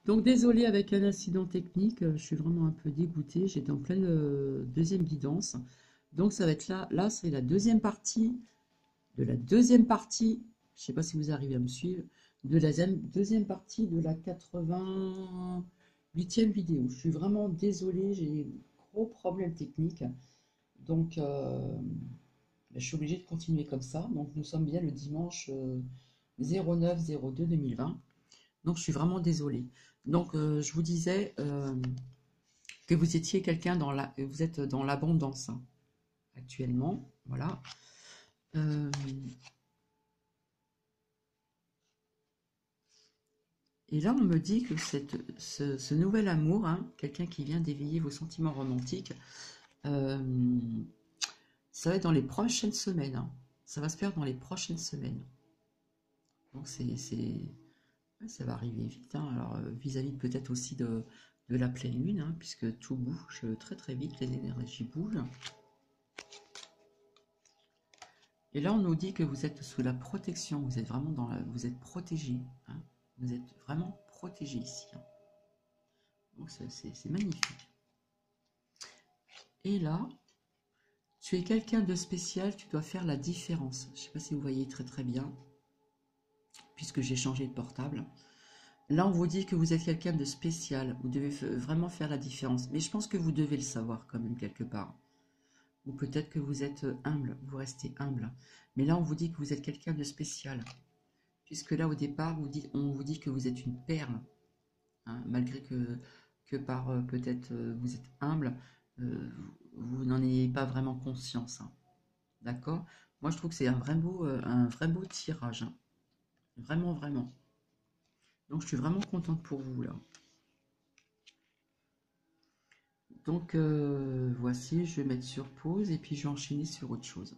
Donc désolé avec un incident technique, je suis vraiment un peu dégoûtée, j'étais en pleine deuxième guidance. Donc ça va être là c'est la deuxième partie de la deuxième partie, je ne sais pas si vous arrivez à me suivre, de la deuxième partie de la 88e vidéo. Je suis vraiment désolée, j'ai des gros problèmes techniques. Donc je suis obligée de continuer comme ça. Donc nous sommes bien le dimanche 09/02/2020. Donc je suis vraiment désolée. Donc je vous disais que vous étiez quelqu'un vous êtes dans l'abondance hein, actuellement, voilà. Euh, et là on me dit que ce nouvel amour, hein, quelqu'un qui vient d'éveiller vos sentiments romantiques, euh, ça va être dans les prochaines semaines. Hein. Ça va se faire dans les prochaines semaines. Donc ouais, ça va arriver vite. Hein. Alors vis-à-vis peut-être aussi de la pleine lune, hein, puisque tout bouge très très vite, les énergies bougent. Et là, on nous dit que vous êtes sous la protection, vous êtes vraiment vous êtes protégé, hein. Vous êtes vraiment protégé ici. Hein. Donc c'est magnifique. Et là, tu es quelqu'un de spécial, tu dois faire la différence. Je ne sais pas si vous voyez très très bien, puisque j'ai changé de portable. Là, on vous dit que vous êtes quelqu'un de spécial, vous devez vraiment faire la différence. Mais je pense que vous devez le savoir quand même quelque part. Ou peut-être que vous êtes humble, vous restez humble. Mais là, on vous dit que vous êtes quelqu'un de spécial. Puisque là, au départ, on vous dit que vous êtes une perle. Hein, malgré que par peut-être vous êtes humble, euh, vous n'en ayez pas vraiment conscience. Hein. D'accord? Moi, je trouve que c'est un vrai beau tirage. Hein. Vraiment, vraiment. Donc, je suis vraiment contente pour vous, là. Donc, voici, je vais mettre sur pause et puis je vais enchaîner sur autre chose.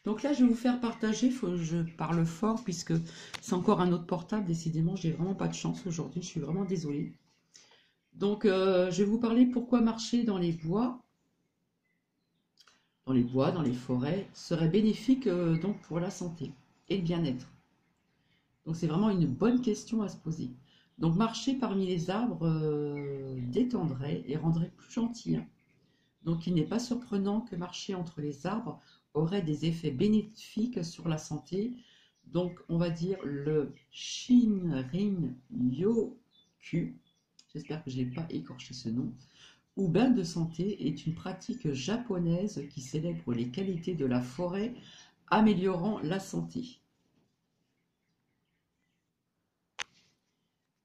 Donc là, je vais vous faire partager, faut que je parle fort puisque c'est encore un autre portable. Décidément, j'ai vraiment pas de chance aujourd'hui, je suis vraiment désolée. Donc, je vais vous parler pourquoi marcher dans les forêts, serait bénéfique donc pour la santé et le bien-être. Donc, c'est vraiment une bonne question à se poser. Donc, marcher parmi les arbres détendrait et rendrait plus gentil. Hein. Donc, il n'est pas surprenant que marcher entre les arbres aurait des effets bénéfiques sur la santé. Donc, on va dire le Shinrin-yoku, j'espère que je n'ai pas écorché ce nom, ou bain de santé est une pratique japonaise qui célèbre les qualités de la forêt améliorant la santé.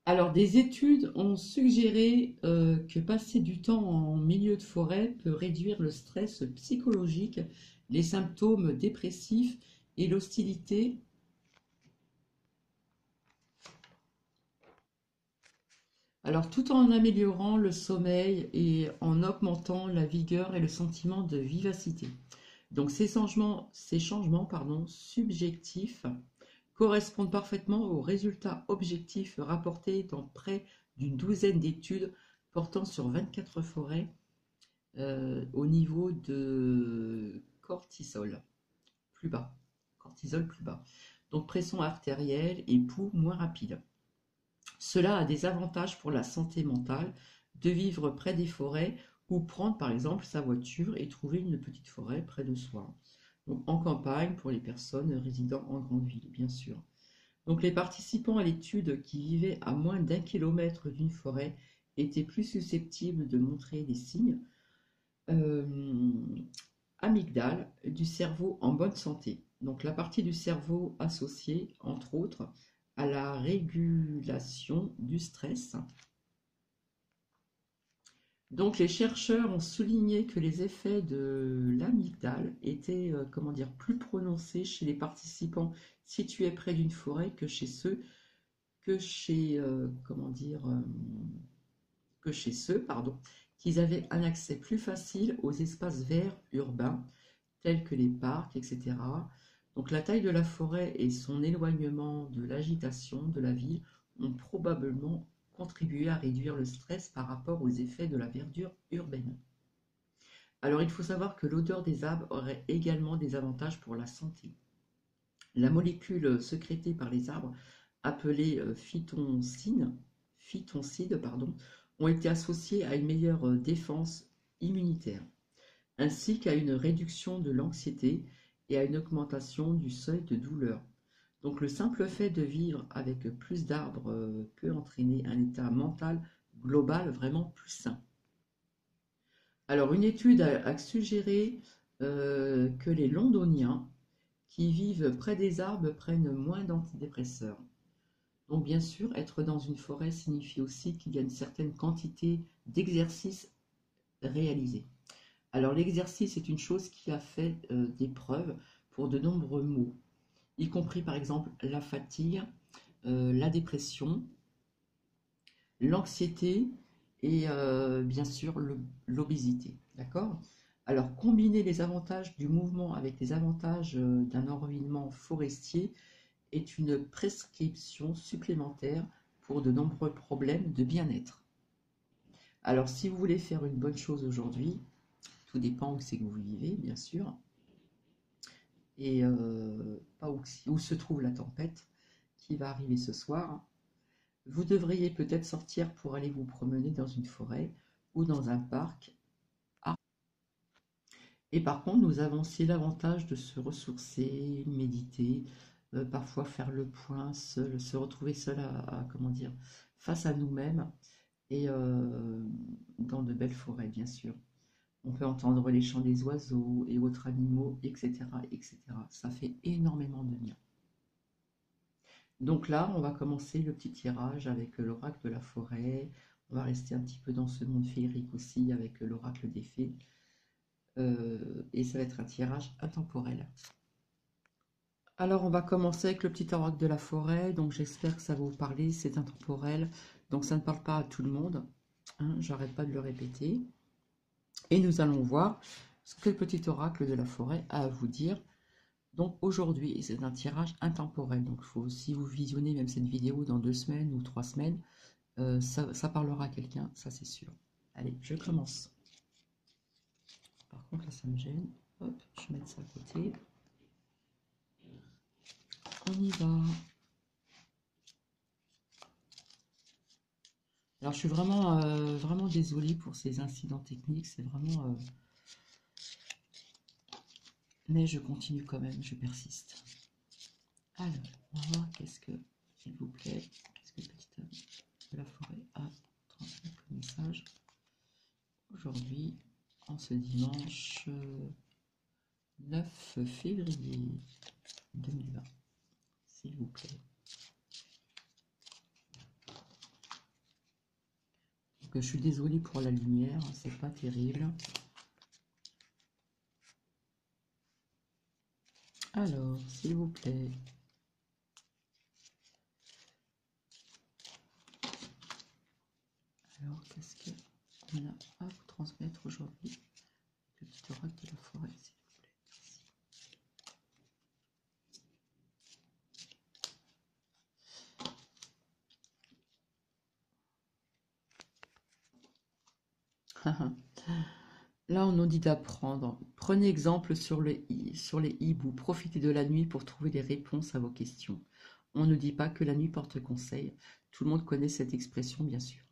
Alors, des études ont suggéré que passer du temps en milieu de forêt peut réduire le stress psychologique, les symptômes dépressifs et l'hostilité. Alors, tout en améliorant le sommeil et en augmentant la vigueur et le sentiment de vivacité. Donc, ces changements pardon, subjectifs correspondent parfaitement aux résultats objectifs rapportés dans près d'une douzaine d'études portant sur 24 forêts au niveau de plus bas. Cortisol plus bas. Donc pression artérielle et pouls moins rapide. Cela a des avantages pour la santé mentale de vivre près des forêts ou prendre par exemple sa voiture et trouver une petite forêt près de soi. Donc en campagne pour les personnes résidant en grande ville, bien sûr. Donc les participants à l'étude qui vivaient à moins d'1 kilomètre d'une forêt étaient plus susceptibles de montrer des signes euh, amygdale du cerveau en bonne santé. Donc la partie du cerveau associée, entre autres, à la régulation du stress. Donc les chercheurs ont souligné que les effets de l'amygdale étaient plus prononcés chez les participants situés près d'une forêt que chez ceux qui avaient un accès plus facile aux espaces verts urbains tels que les parcs, etc. Donc la taille de la forêt et son éloignement de l'agitation de la ville ont probablement contribué à réduire le stress par rapport aux effets de la verdure urbaine. Alors il faut savoir que l'odeur des arbres aurait également des avantages pour la santé. La molécule sécrétée par les arbres, appelée phytoncides, pardon, ont été associées à une meilleure défense immunitaire, ainsi qu'à une réduction de l'anxiété et à une augmentation du seuil de douleur. Donc le simple fait de vivre avec plus d'arbres peut entraîner un état mental global vraiment plus sain. Alors une étude a suggéré que les Londoniens qui vivent près des arbres prennent moins d'antidépresseurs. Donc bien sûr, être dans une forêt signifie aussi qu'il y a une certaine quantité d'exercice réalisé. Alors l'exercice est une chose qui a fait des preuves pour de nombreux maux, y compris par exemple la fatigue, la dépression, l'anxiété et bien sûr l'obésité. D'accord? Alors combiner les avantages du mouvement avec les avantages d'un environnement forestier est une prescription supplémentaire pour de nombreux problèmes de bien-être. Alors si vous voulez faire une bonne chose aujourd'hui, tout dépend où c'est que vous vivez, bien sûr, et pas où se trouve la tempête qui va arriver ce soir. Vous devriez peut-être sortir pour aller vous promener dans une forêt ou dans un parc. Et par contre, nous avons aussi l'avantage de se ressourcer, méditer, parfois faire le point seul, se retrouver seul comment dire, face à nous-mêmes et dans de belles forêts, bien sûr. On peut entendre les chants des oiseaux et autres animaux, etc., etc. Ça fait énormément de bien. Donc là, on va commencer le petit tirage avec l'oracle de la forêt. On va rester un petit peu dans ce monde féerique aussi avec l'oracle des fées. Et ça va être un tirage intemporel. Alors on va commencer avec le petit oracle de la forêt. Donc j'espère que ça va vous parler. C'est intemporel. Donc ça ne parle pas à tout le monde. Hein, j'arrête pas de le répéter. Et nous allons voir ce que le petit oracle de la forêt a à vous dire. Donc aujourd'hui, c'est un tirage intemporel. Donc si vous visionnez même cette vidéo dans 2 semaines ou 3 semaines, ça parlera à quelqu'un, ça c'est sûr. Allez, je commence. Par contre, là, ça me gêne. Hop, je vais mettre ça à côté. On y va. Alors, je suis vraiment désolée pour ces incidents techniques. C'est vraiment... Mais je continue quand même, je persiste. Alors, on va voir qu'est-ce que, s'il vous plaît, qu'est-ce que le petit homme de la forêt a transmis comme message aujourd'hui, en ce dimanche 9 février 2020. S'il vous plaît. Donc, je suis désolée pour la lumière, c'est pas terrible. Alors, s'il vous plaît. Alors, qu'est-ce qu'on a à vous transmettre aujourd'hui? Le petit oracle de la forêt, s'il vous plaît. Merci. Là, on nous dit d'apprendre. Prenez exemple sur les hiboux. Profitez de la nuit pour trouver des réponses à vos questions. On ne dit pas que la nuit porte conseil. Tout le monde connaît cette expression, bien sûr.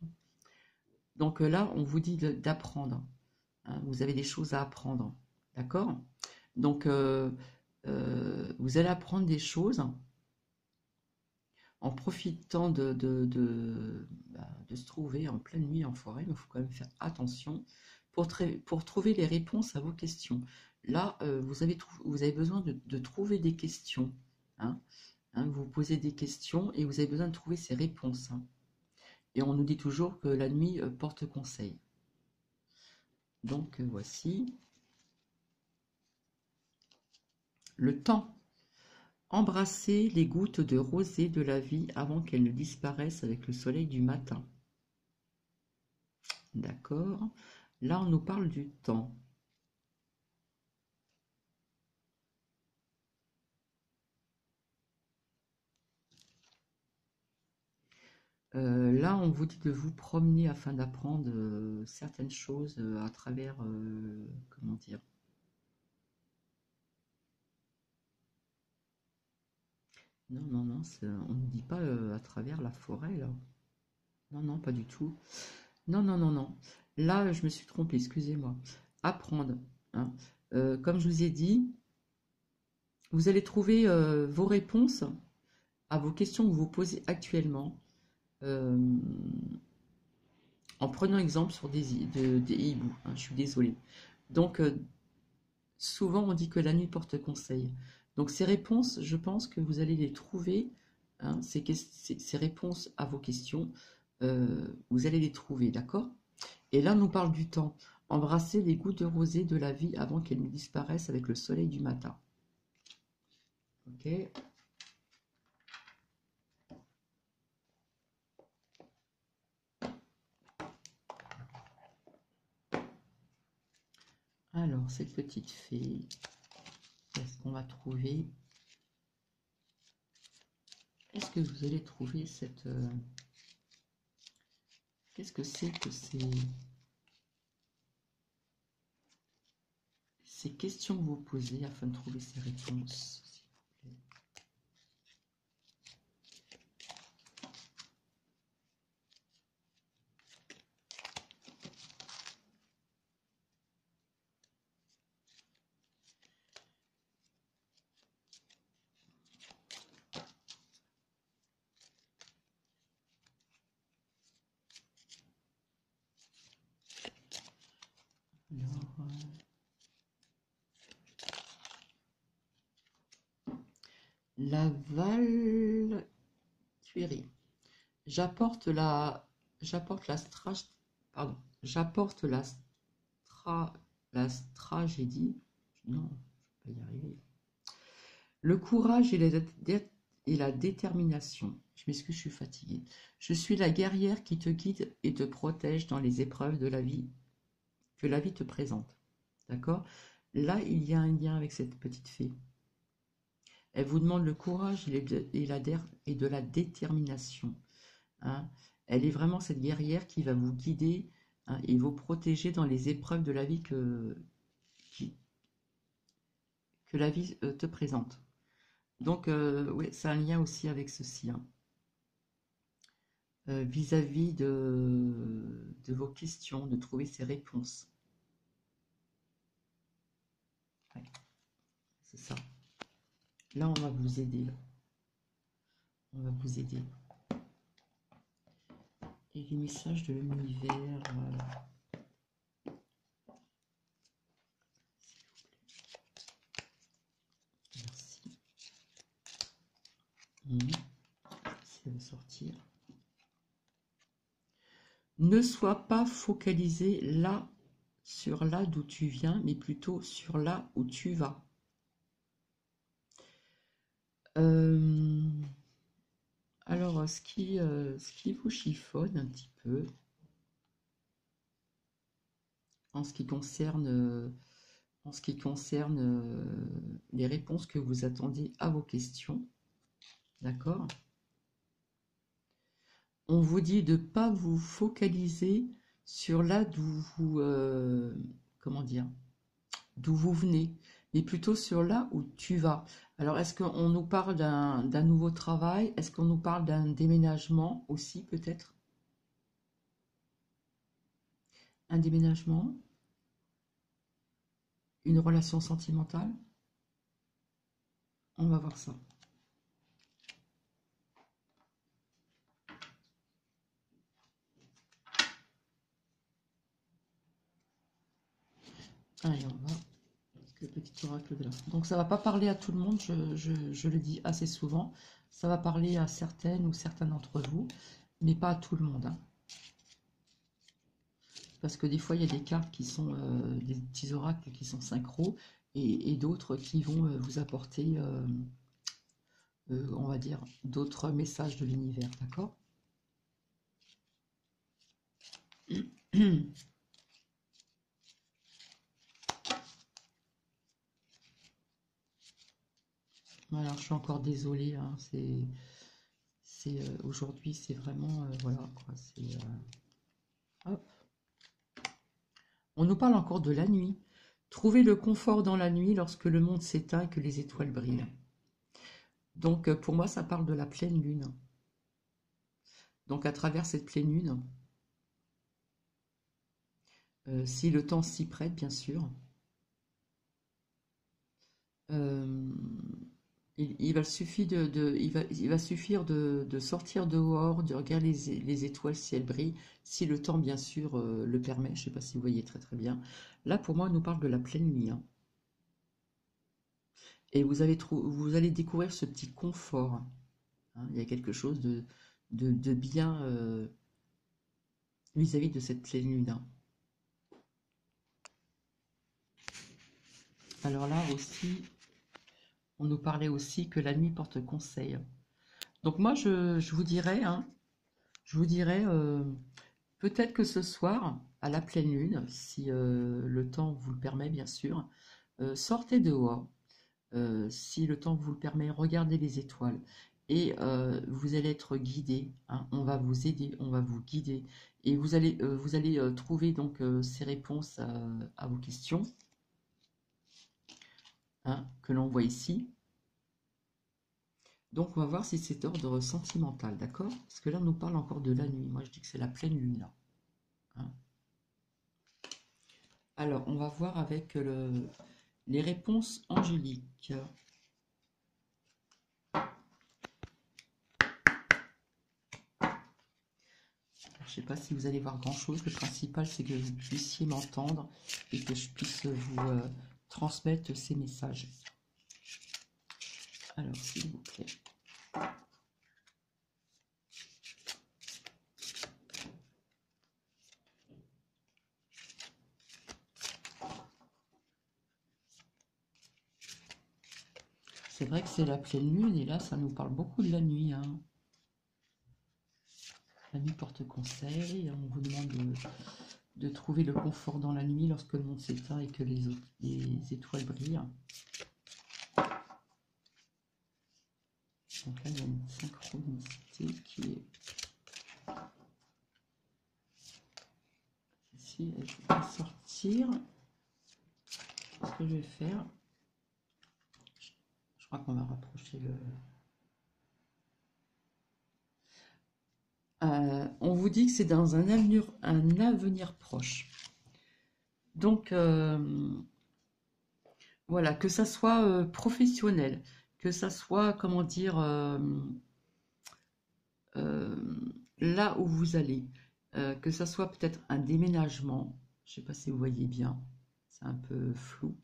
Donc là, on vous dit d'apprendre. Hein, vous avez des choses à apprendre. D'accord? Donc, vous allez apprendre des choses en profitant de se trouver en pleine nuit en forêt. Mais il faut quand même faire attention pour trouver les réponses à vos questions. Là, vous avez besoin de trouver des questions. Hein, vous posez des questions et vous avez besoin de trouver ces réponses. Hein. Et on nous dit toujours que la nuit porte conseil. Donc, voici le temps. Embrassez les gouttes de rosée de la vie avant qu'elles ne disparaissent avec le soleil du matin. D'accord. Là, on nous parle du temps. Là, on vous dit de vous promener afin d'apprendre certaines choses à travers, comment dire, Non, non, non, on ne dit pas à travers la forêt, là. Non, non, pas du tout. Non, non, non, non. Là, je me suis trompée, excusez-moi. Apprendre, hein. Comme je vous ai dit, vous allez trouver vos réponses à vos questions que vous vous posez actuellement euh, en prenant exemple sur des hiboux, hein, je suis désolée. Donc, souvent, on dit que la nuit porte conseil. Donc, ces réponses, je pense que vous allez les trouver, hein, ces réponses à vos questions, vous allez les trouver, d'accord? Et là, on nous parle du temps. Embrasser les gouttes de rosée de la vie avant qu'elles ne disparaissent avec le soleil du matin. Ok? Alors, cette petite fée, qu'est-ce qu'on va trouver? Est-ce que vous allez trouver cette... qu'est-ce que c'est que ces questions que vous posez afin de trouver ces réponses, s'il vous plaît? Alors, la Valkyrie. J'apporte la pardon, j'apporte la tragédie. Non, je ne vais pas y arriver. Le courage et la détermination. Je m'excuse, je suis fatiguée. Je suis la guerrière qui te guide et te protège dans les épreuves de la vie que la vie te présente. D'accord? Là, il y a un lien avec cette petite fée. Elle vous demande le courage et de la détermination, hein. Elle est vraiment cette guerrière qui va vous guider, hein, et vous protéger dans les épreuves de la vie qui- que la vie te présente. Donc, oui, c'est un lien aussi avec ceci, hein. Vis-à-vis de vos questions, de trouver ces réponses. Ouais, c'est ça. Là, on va vous aider. On va vous aider. Et les messages de l'univers. Merci. Ça va sortir. Ne sois pas focalisé là sur là d'où tu viens, mais plutôt sur là où tu vas. Euh, alors, ce qui vous chiffonne un petit peu, en ce qui concerne, les réponses que vous attendez à vos questions, d'accord? On vous dit de ne pas vous focaliser sur là d'où vous, comment dire, d'où vous venez, mais plutôt sur là où tu vas. Alors, est-ce qu'on nous parle d'un nouveau travail? Est-ce qu'on nous parle d'un déménagement aussi, peut-être? Un déménagement? Une relation sentimentale? On va voir ça. Allez, on va. Le petit oracle de là. Donc, ça va pas parler à tout le monde, je le dis assez souvent. Ça va parler à certaines ou certains d'entre vous, mais pas à tout le monde, hein. Parce que des fois, il y a des cartes qui sont des petits oracles qui sont synchro et d'autres qui vont vous apporter, on va dire, d'autres messages de l'univers, d'accord? Voilà, je suis encore désolée, hein, aujourd'hui, c'est vraiment, voilà, quoi, hop. On nous parle encore de la nuit. Trouver le confort dans la nuit lorsque le monde s'éteint et que les étoiles brillent. Donc pour moi, ça parle de la pleine lune. Donc à travers cette pleine lune, si le temps s'y prête, bien sûr, euh, il va suffire de sortir dehors, de regarder les étoiles si elles brillent, si le temps, bien sûr, le permet. Je ne sais pas si vous voyez très très bien. Là, pour moi, on nous parle de la pleine nuit, hein. Et vous allez découvrir ce petit confort, hein. Il y a quelque chose de bien vis-à-vis de cette pleine lune, hein. Alors là aussi, on nous parlait aussi que la nuit porte conseil. Donc moi, je vous dirais, hein, je vous dirais, peut-être que ce soir, à la pleine lune, si le temps vous le permet, bien sûr, sortez dehors. Si le temps vous le permet, regardez les étoiles. Et vous allez être guidé, hein. On va vous aider, on va vous guider. Et vous allez trouver donc ces réponses à vos questions, hein, que l'on voit ici. Donc, on va voir si c'est d'ordre sentimental, d'accord? Parce que là, on nous parle encore de la nuit. Moi, je dis que c'est la pleine lune, là, hein. Alors, on va voir avec les réponses angéliques. Je ne sais pas si vous allez voir grand-chose. Le principal, c'est que vous puissiez m'entendre et que je puisse vous transmettre ces messages. Alors, s'il vous plaît. C'est vrai que c'est la pleine lune et là, ça nous parle beaucoup de la nuit, hein. La nuit porte conseil. On vous demande de trouver le confort dans la nuit lorsque le monde s'éteint et que les étoiles brillent. Donc là, il y a une synchronicité qui est ici. Je vais sortir. Ce que je vais faire, je crois qu'on va rapprocher le... on vous dit que c'est dans un avenir proche. Donc, voilà, que ça soit professionnel, que ça soit, comment dire, euh, là où vous allez, que ça soit peut-être un déménagement, je ne sais pas si vous voyez bien, c'est un peu flou.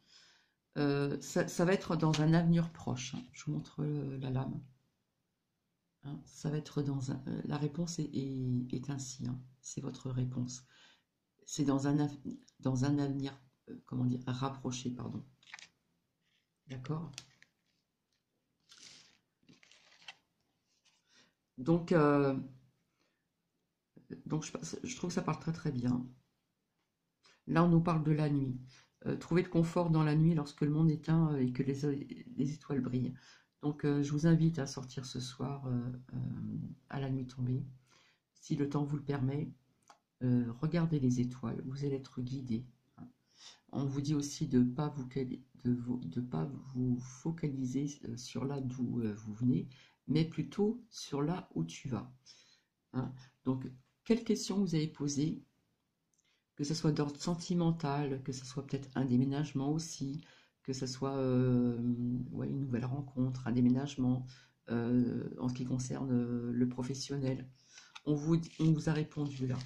Ça va être dans un avenir proche, hein. Je vous montre la lame, hein. Ça va être dans un, la réponse est ainsi, hein. C'est votre réponse. C'est dans un avenir, comment dire, rapproché, pardon. D'accord? Donc, je trouve que ça parle très très bien. Là, on nous parle de la nuit. Trouver le confort dans la nuit lorsque le monde est éteint et que les étoiles brillent. Donc, je vous invite à sortir ce soir à la nuit tombée. Si le temps vous le permet, regardez les étoiles. Vous allez être guidé. On vous dit aussi de ne pas pas vous focaliser sur là d'où vous venez, mais plutôt sur là où tu vas, hein. Donc, quelles questions vous avez posées, que ce soit d'ordre sentimental, que ce soit peut-être un déménagement aussi, que ce soit ouais, une nouvelle rencontre, un déménagement, en ce qui concerne le professionnel. On vous a répondu là.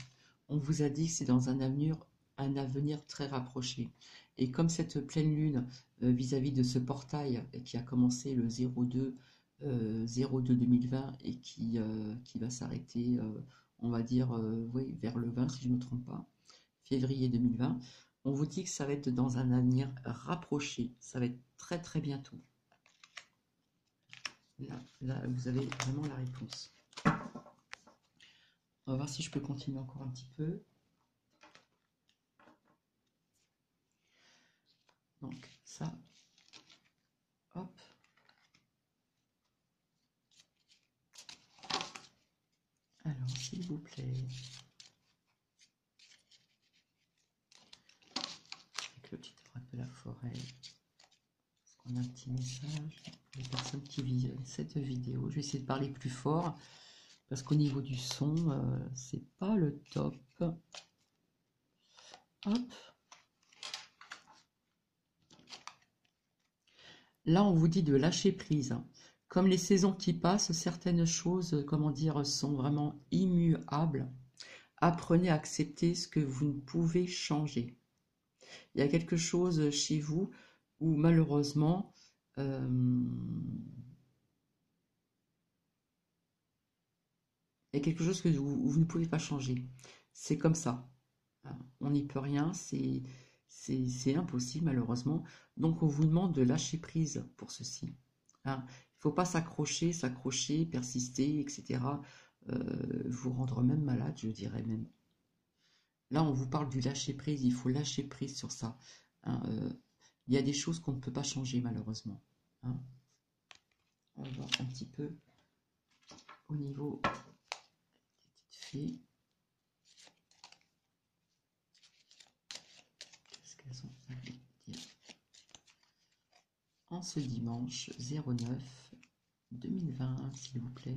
On vous a dit que c'est dans un avenir très rapproché. Et comme cette pleine lune vis-à-vis de ce portail qui a commencé le 02 02 2020 et qui va s'arrêter, on va dire, oui, vers le 20 si je ne me trompe pas, février 2020, on vous dit que ça va être dans un avenir rapproché. Ça va être très très bientôt. Là, vous avez vraiment la réponse. On va voir si je peux continuer encore un petit peu. Donc ça, hop. Alors, s'il vous plaît. Avec le petit oracle de la forêt. Est-ce qu'on a un petit message? les personnes qui visionnent cette vidéo. Je vais essayer de parler plus fort parce qu'au niveau du son, c'est pas le top. Hop. Là, on vous dit de lâcher prise. Comme les saisons qui passent, certaines choses, comment dire, sont vraiment immuables. Apprenez à accepter ce que vous ne pouvez changer. Il y a quelque chose chez vous où malheureusement, il y a quelque chose que vous ne pouvez pas changer. C'est comme ça. On n'y peut rien, c'est impossible malheureusement. Donc on vous demande de lâcher prise pour ceci. Hein. Il ne faut pas s'accrocher, persister, etc. Vous rendre même malade, je dirais même. Là, on vous parle du lâcher prise, il faut lâcher prise sur ça. Hein, il y a des choses qu'on ne peut pas changer malheureusement. Hein. On va voir un petit peu au niveau des petites filles. Qu'est-ce qu'elles ont à dire en ce dimanche 09 2020, s'il vous plaît.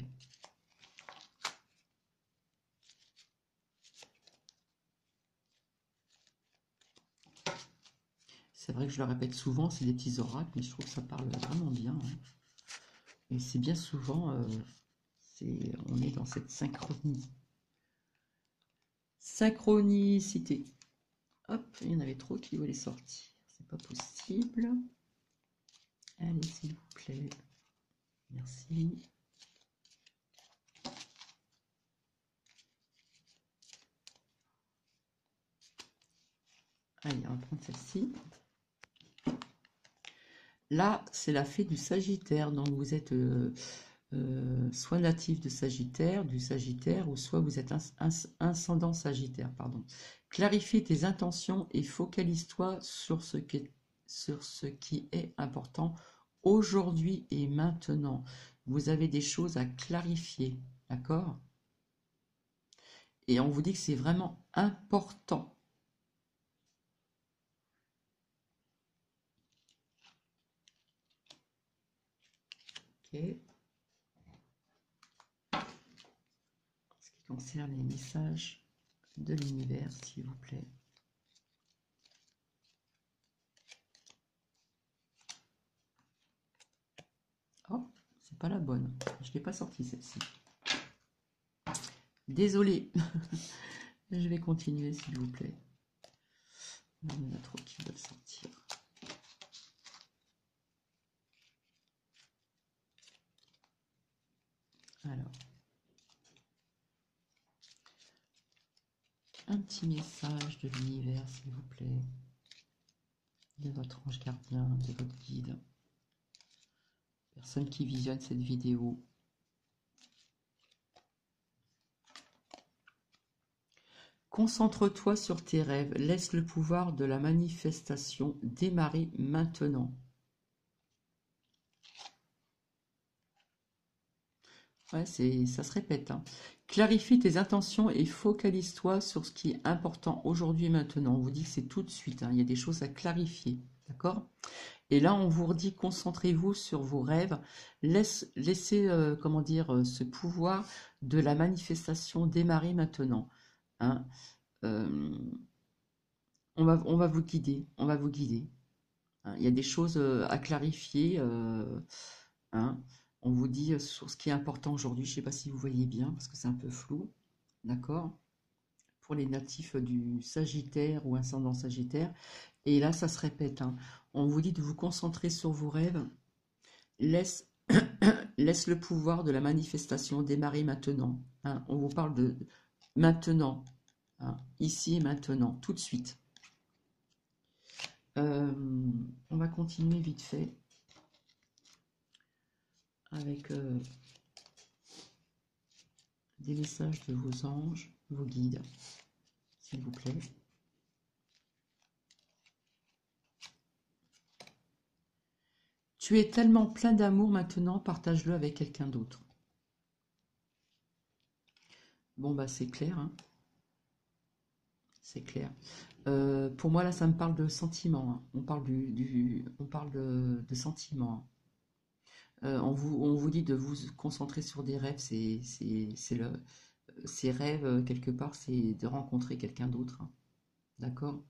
C'est vrai que je le répète souvent, c'est des petits oracles, mais je trouve que ça parle vraiment bien. Hein. Et c'est bien souvent, on est dans cette synchronicité. Hop, il y en avait trop qui voulaient sortir. C'est pas possible. Allez, s'il vous plaît. Merci. Allez, on va prendre celle-ci. Là, c'est la fée du Sagittaire. Donc, vous êtes soit natif de Sagittaire, du Sagittaire, ou soit vous êtes ascendant Sagittaire, pardon. Clarifie tes intentions et focalise-toi sur ce qui est important aujourd'hui et maintenant. Vous avez des choses à clarifier, d'accord? Et on vous dit que c'est vraiment important. Ok. Ce qui concerne les messages de l'univers, s'il vous plaît. Oh, c'est pas la bonne. Je ne l'ai pas sortie celle-ci. Désolée. Je vais continuer, s'il vous plaît. Il y en a trop qui veulent sortir. Alors. Un petit message de l'univers, s'il vous plaît. De votre ange gardien, de votre guide. Personne qui visionne cette vidéo. Concentre-toi sur tes rêves. Laisse le pouvoir de la manifestation démarrer maintenant. Ouais, ça se répète. Hein. Clarifie tes intentions et focalise-toi sur ce qui est important aujourd'hui et maintenant. On vous dit que c'est tout de suite. Hein. Il y a des choses à clarifier. D'accord ? Et là, on vous redit, concentrez-vous sur vos rêves. Laissez, comment dire, ce pouvoir de la manifestation démarrer maintenant. Hein. On va vous guider. On va vous guider. Hein. Il y a des choses à clarifier. Hein. On vous dit sur ce qui est important aujourd'hui. Je ne sais pas si vous voyez bien, parce que c'est un peu flou. D'accord ? Pour les natifs du Sagittaire ou ascendant Sagittaire. Et là, ça se répète. Hein. On vous dit de vous concentrer sur vos rêves. Laisse le pouvoir de la manifestation démarrer maintenant. Hein. On vous parle de maintenant. Hein. Ici et maintenant. Tout de suite. On va continuer vite fait avec des messages de vos anges, vos guides, s'il vous plaît. Tu es tellement plein d'amour maintenant, partage-le avec quelqu'un d'autre. Bon, bah c'est clair. Hein. C'est clair. Pour moi, là, ça me parle de sentiments. Hein. On parle, on parle de sentiments. Hein. On vous dit de vous concentrer sur des rêves, ces rêves, quelque part, c'est de rencontrer quelqu'un d'autre, hein. D'accord?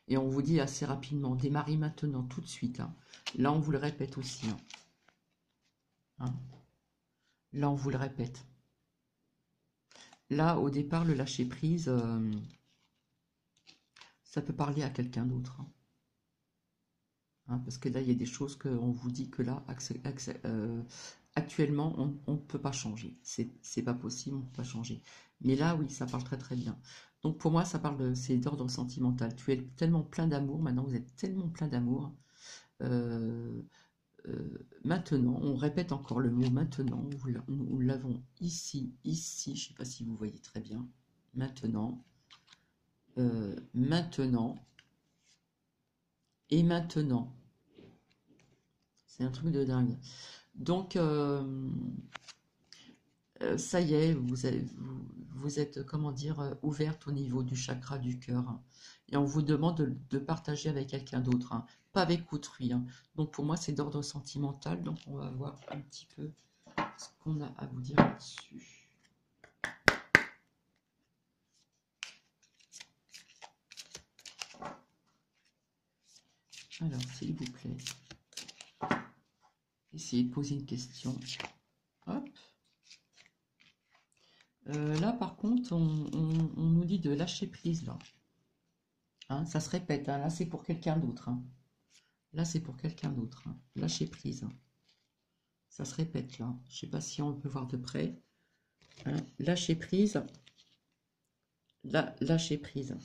Et on vous dit assez rapidement, démarrez maintenant, tout de suite, hein. Là, on vous le répète aussi, hein. Hein. Là, on vous le répète. Là, au départ, le lâcher-prise, ça peut parler à quelqu'un d'autre, hein. Hein, parce que là, il y a des choses qu'on vous dit que là, actuellement, on ne peut pas changer. C'est pas possible, on ne peut pas changer. Mais là, oui, ça parle très très bien. Donc pour moi, c'est d'ordre sentimental. Tu es tellement plein d'amour, maintenant vous êtes tellement plein d'amour. Euh, Maintenant, on répète encore le mot maintenant, nous l'avons ici, je ne sais pas si vous voyez très bien. Maintenant, maintenant et maintenant. C'est un truc de dingue. Donc, ça y est, vous êtes, comment dire, ouverte au niveau du chakra du cœur, hein. Et on vous demande de partager avec quelqu'un d'autre, hein, pas avec autrui, hein. Donc pour moi, c'est d'ordre sentimental. Donc on va voir un petit peu ce qu'on a à vous dire là-dessus. Alors, s'il vous plaît, essayez de poser une question. Hop. Là, par contre, on nous dit de lâcher prise, là. Hein, ça se répète, hein. Là, c'est pour quelqu'un d'autre, hein. Là, c'est pour quelqu'un d'autre, hein. Lâcher prise, hein. Ça se répète, là. Je ne sais pas si on peut voir de près. Hein. Lâcher prise. Lâcher prise.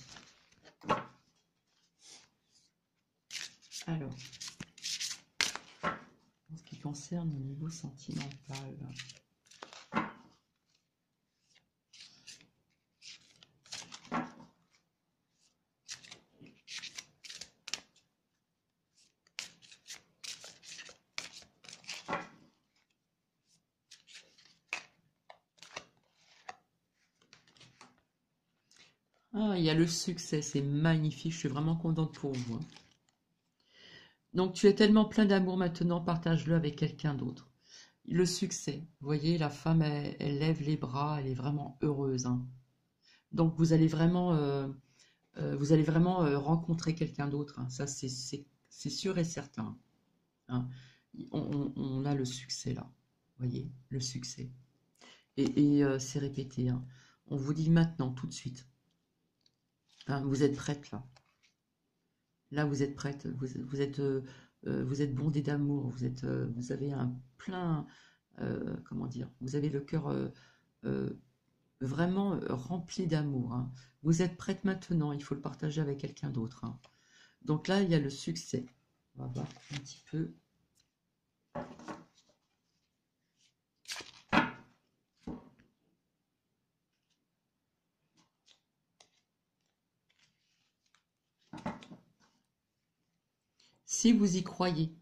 Alors, en ce qui concerne le niveau sentimental... Ah, il y a le succès, c'est magnifique, je suis vraiment contente pour vous, hein. Donc, tu es tellement plein d'amour maintenant, partage-le avec quelqu'un d'autre. Le succès, vous voyez, la femme, elle lève les bras, elle est vraiment heureuse, hein. Donc, vous allez vraiment rencontrer quelqu'un d'autre, hein. Ça, c'est sûr et certain, hein. On a le succès là, vous voyez, le succès. Et c'est répété, hein. On vous dit maintenant, tout de suite, hein, vous êtes prête là. Là, vous êtes prête, vous êtes bondé d'amour, vous avez un plein, comment dire, vous avez le cœur vraiment rempli d'amour, hein. Vous êtes prête maintenant, il faut le partager avec quelqu'un d'autre, hein. Donc là, il y a le succès. On va voir un petit peu. Si vous y croyez,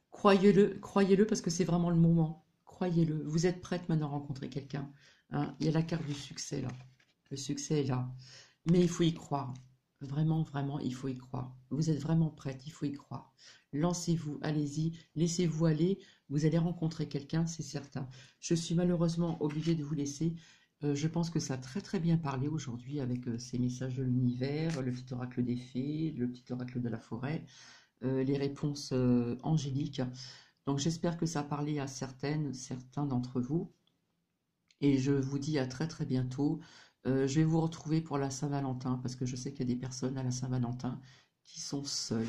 croyez-le parce que c'est vraiment le moment. Croyez-le. Vous êtes prête maintenant à rencontrer quelqu'un, hein. Il y a la carte du succès là. Le succès est là. Mais il faut y croire. Vraiment, vraiment, il faut y croire. Vous êtes vraiment prête, il faut y croire. Lancez-vous, allez-y, laissez-vous aller. Vous allez rencontrer quelqu'un, c'est certain. Je suis malheureusement obligée de vous laisser. Je pense que ça a très très bien parlé aujourd'hui avec ces messages de l'univers, le petit oracle des fées, le petit oracle de la forêt, les réponses angéliques. Donc j'espère que ça a parlé à certains d'entre vous. Et je vous dis à très très bientôt. Je vais vous retrouver pour la Saint-Valentin parce que je sais qu'il y a des personnes à la Saint-Valentin qui sont seules.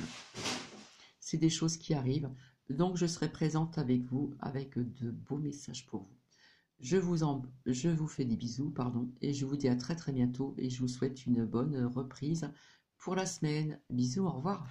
C'est des choses qui arrivent. Donc je serai présente avec vous avec de beaux messages pour vous. Je vous fais des bisous, pardon, et je vous dis à très très bientôt et je vous souhaite une bonne reprise pour la semaine. Bisous, au revoir.